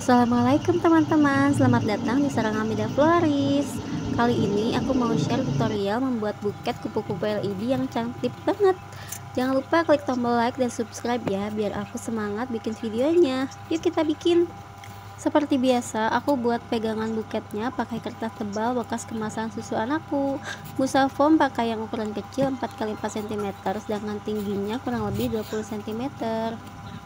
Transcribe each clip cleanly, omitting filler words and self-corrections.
Assalamualaikum teman-teman, selamat datang di Sarang Hamida Floris. Kali ini aku mau share tutorial membuat buket kupu-kupu LED yang cantik banget. Jangan lupa klik tombol like dan subscribe ya, biar aku semangat bikin videonya. Yuk kita bikin. Seperti biasa, aku buat pegangan buketnya pakai kertas tebal bekas kemasan susu anakku. Busa foam pakai yang ukuran kecil 4x4 cm, sedangkan tingginya kurang lebih 20 cm.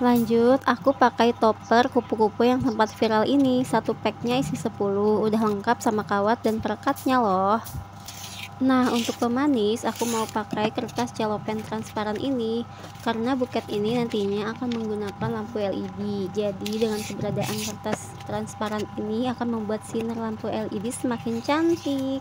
Lanjut, aku pakai topper kupu-kupu yang sempat viral ini. Satu packnya isi 10, udah lengkap sama kawat dan perekatnya loh. Nah, untuk pemanis aku mau pakai kertas cellophane transparan ini karena buket ini nantinya akan menggunakan lampu LED. Jadi dengan keberadaan kertas transparan ini akan membuat sinar lampu LED semakin cantik.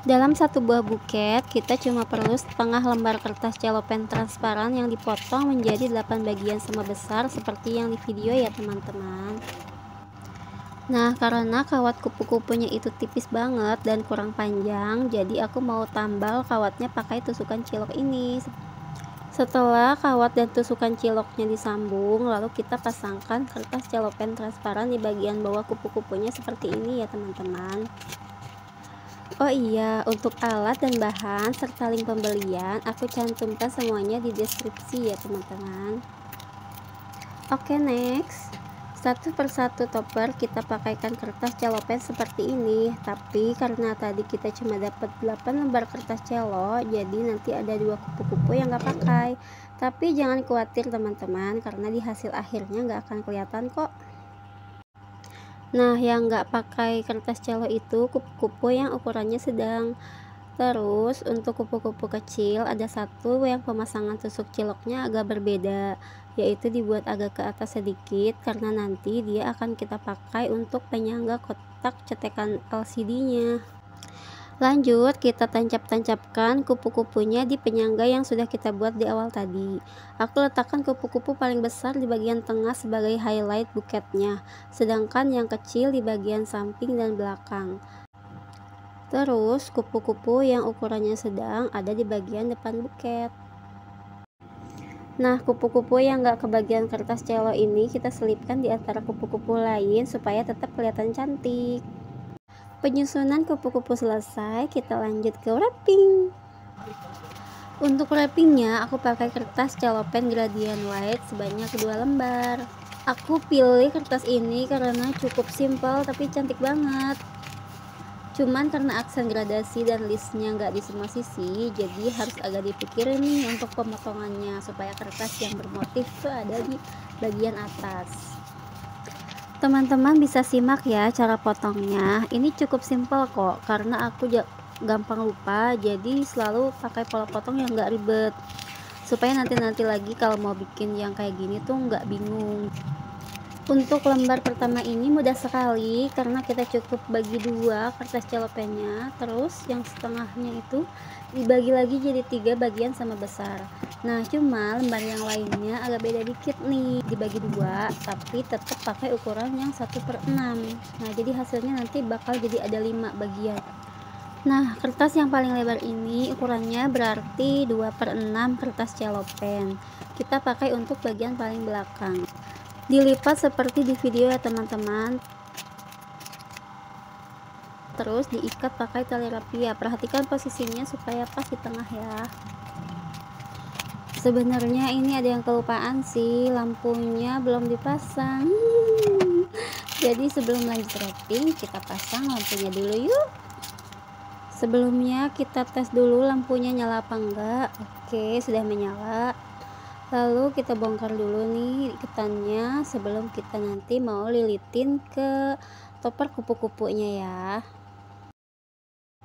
Dalam satu buah buket, kita cuma perlu setengah lembar kertas cellophane transparan yang dipotong menjadi 8 bagian sama besar seperti yang di video ya teman-teman. Nah, karena kawat kupu-kupunya itu tipis banget dan kurang panjang, jadi aku mau tambal kawatnya pakai tusukan cilok ini. Setelah kawat dan tusukan ciloknya disambung, lalu kita pasangkan kertas cellophane transparan di bagian bawah kupu-kupunya seperti ini ya teman-teman. Oh iya, untuk alat dan bahan serta link pembelian aku cantumkan semuanya di deskripsi ya teman-teman. Oke, next. Satu persatu topper kita pakaikan kertas cellophane seperti ini, tapi karena tadi kita cuma dapat 8 lembar kertas celo, jadi nanti ada 2 kupu-kupu yang gak pakai. Tapi jangan khawatir teman-teman, karena di hasil akhirnya gak akan kelihatan kok. Nah, yang nggak pakai kertas celo itu kupu-kupu yang ukurannya sedang. Terus untuk kupu-kupu kecil ada satu yang pemasangan tusuk ciloknya agak berbeda, yaitu dibuat agak ke atas sedikit karena nanti dia akan kita pakai untuk penyangga kotak cetekan LCD-nya. Lanjut, kita tancap-tancapkan kupu-kupunya di penyangga yang sudah kita buat di awal tadi. Aku letakkan kupu-kupu paling besar di bagian tengah sebagai highlight buketnya, sedangkan yang kecil di bagian samping dan belakang. Terus, kupu-kupu yang ukurannya sedang ada di bagian depan buket. Nah, kupu-kupu yang gak kebagian kertas celo ini kita selipkan di antara kupu-kupu lain supaya tetap kelihatan cantik. Penyusunan kupu-kupu selesai, kita lanjut ke wrapping. Untuk wrappingnya aku pakai kertas cellophane gradient white sebanyak 2 lembar. Aku pilih kertas ini karena cukup simpel tapi cantik banget. Cuman karena aksen gradasi dan listnya nggak di semua sisi, jadi harus agak dipikirin nih untuk pemotongannya supaya kertas yang bermotif tuh ada di bagian atas. Teman-teman bisa simak ya cara potongnya. Ini cukup simpel kok karena aku gampang lupa, jadi selalu pakai pola potong yang nggak ribet supaya nanti lagi kalau mau bikin yang kayak gini tuh nggak bingung. Untuk lembar pertama ini mudah sekali karena kita cukup bagi 2 kertas cellophane-nya, terus yang setengahnya itu dibagi lagi jadi 3 bagian sama besar. Nah, cuma lembar yang lainnya agak beda dikit nih, dibagi 2 tapi tetap pakai ukuran yang 1/6. Nah, jadi hasilnya nanti bakal jadi ada 5 bagian. Nah, kertas yang paling lebar ini ukurannya berarti 2/6 kertas cellophane. Kita pakai untuk bagian paling belakang. Dilipat seperti di video ya teman-teman, terus diikat pakai tali rapia. Perhatikan posisinya supaya pas di tengah ya. Sebenarnya ini ada yang kelupaan sih, lampunya belum dipasang. Jadi sebelum lanjut wrapping kita pasang lampunya dulu yuk. Sebelumnya kita tes dulu lampunya nyala apa enggak. Oke, sudah menyala. Lalu kita bongkar dulu nih ikatannya sebelum kita nanti mau lilitin ke topper kupu-kupunya ya.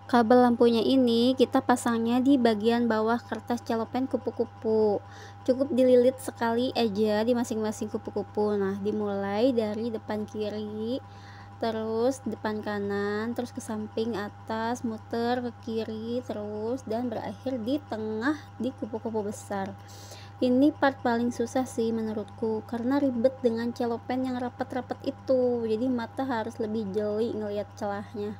Kabel lampunya ini kita pasangnya di bagian bawah kertas cellophane kupu-kupu. Cukup dililit sekali aja di masing-masing kupu-kupu. Nah, dimulai dari depan kiri, terus depan kanan, terus ke samping atas, muter ke kiri terus, dan berakhir di tengah di kupu-kupu besar. Ini part paling susah sih menurutku karena ribet dengan cellophane yang rapat-rapat itu, jadi mata harus lebih jeli ngelihat celahnya.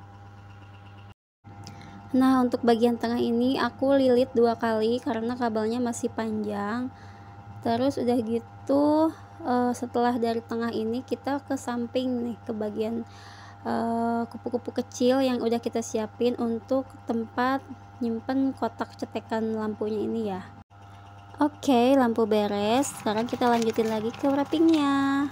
Nah, untuk bagian tengah ini aku lilit 2 kali karena kabelnya masih panjang. Terus udah gitu setelah dari tengah ini kita ke samping nih, ke bagian kupu-kupu kecil yang udah kita siapin untuk tempat nyimpen kotak cetekan lampunya ini ya. Oke, lampu beres, sekarang kita lanjutin lagi ke wrappingnya.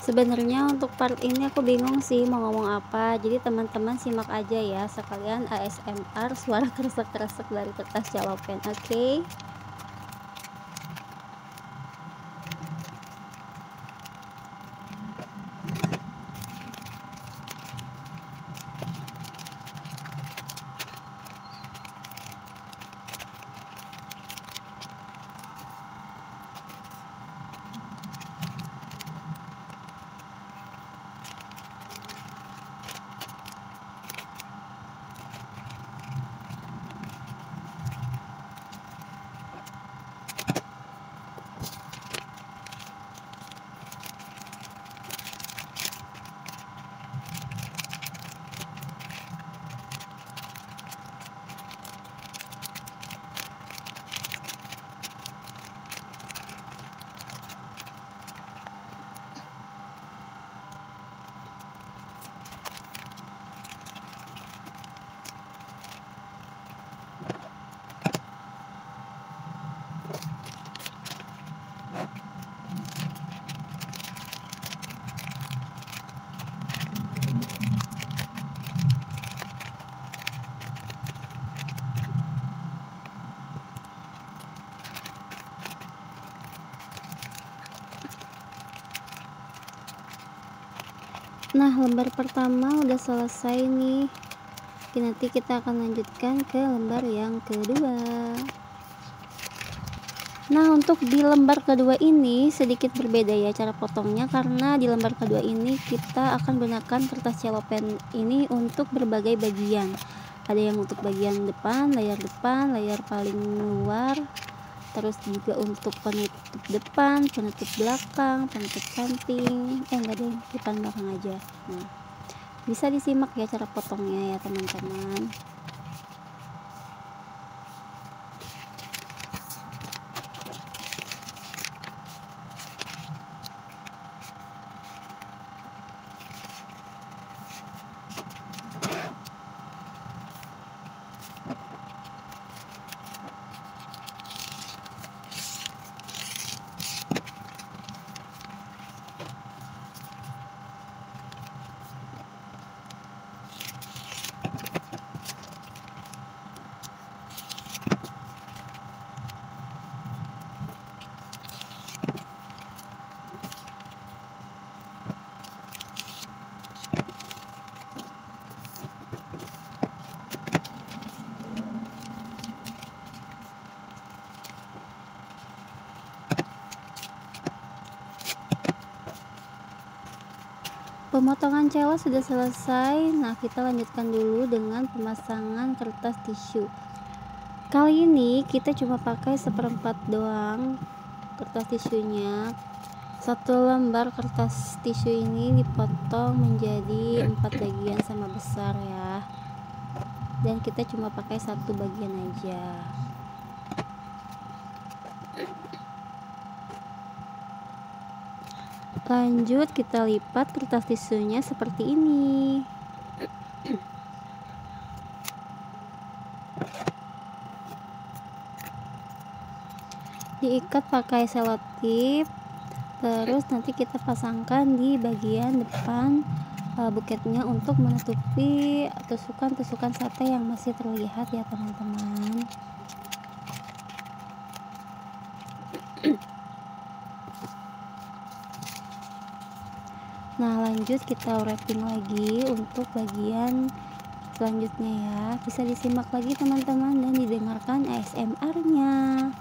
Sebenarnya untuk part ini aku bingung sih mau ngomong apa, jadi teman-teman simak aja ya, sekalian ASMR suara kresek-kresek dari kertas cellophane. Oke. Nah, lembar pertama udah selesai nih. Nanti kita akan lanjutkan ke lembar yang kedua. Nah, untuk di lembar kedua ini sedikit berbeda ya cara potongnya, karena di lembar kedua ini kita akan gunakan kertas cellophane ini untuk berbagai bagian. Ada yang untuk bagian depan, layar paling luar, terus juga untuk penutup depan, penutup belakang, penutup samping, enggak deh, depan belakang aja. Nah, bisa disimak ya cara potongnya ya teman-teman. Pemotongan cello sudah selesai. Nah, kita lanjutkan dulu dengan pemasangan kertas tisu. Kali ini kita cuma pakai seperempat doang kertas tisunya. Satu lembar kertas tisu ini dipotong menjadi 4 bagian sama besar ya, dan kita cuma pakai satu bagian aja. Lanjut kita lipat kertas tisunya seperti ini. Diikat pakai selotip, terus nanti kita pasangkan di bagian depan buketnya untuk menutupi tusukan-tusukan sate yang masih terlihat ya teman-teman. Nah, lanjut kita wrapping lagi untuk bagian selanjutnya ya. Bisa disimak lagi teman-teman dan didengarkan ASMR-nya.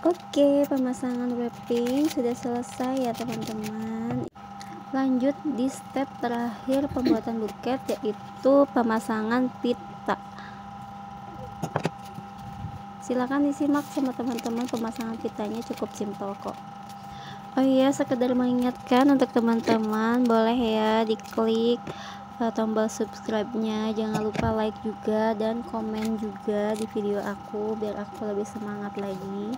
Oke, pemasangan wrapping sudah selesai ya teman-teman. Lanjut di step terakhir pembuatan buket, yaitu pemasangan pita. Silakan disimak sama teman-teman, pemasangan pitanya cukup simpel kok. Oh iya, sekedar mengingatkan untuk teman-teman, boleh ya diklik tombol subscribe-nya, jangan lupa like juga dan komen juga di video aku biar aku lebih semangat lagi.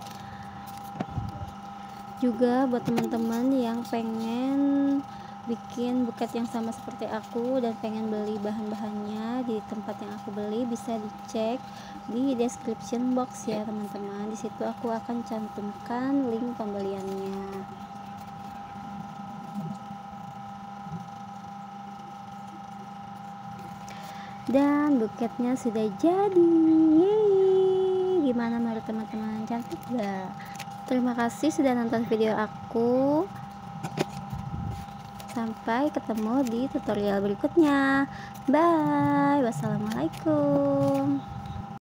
Juga buat teman-teman yang pengen bikin buket yang sama seperti aku dan pengen beli bahan-bahannya di tempat yang aku beli, bisa dicek di description box ya teman-teman. Di situ aku akan cantumkan link pembeliannya. Dan buketnya sudah jadi. Yeay, gimana menurut teman-teman, cantik gak? Terima kasih sudah nonton video aku. Sampai ketemu di tutorial berikutnya. Bye. Wassalamualaikum.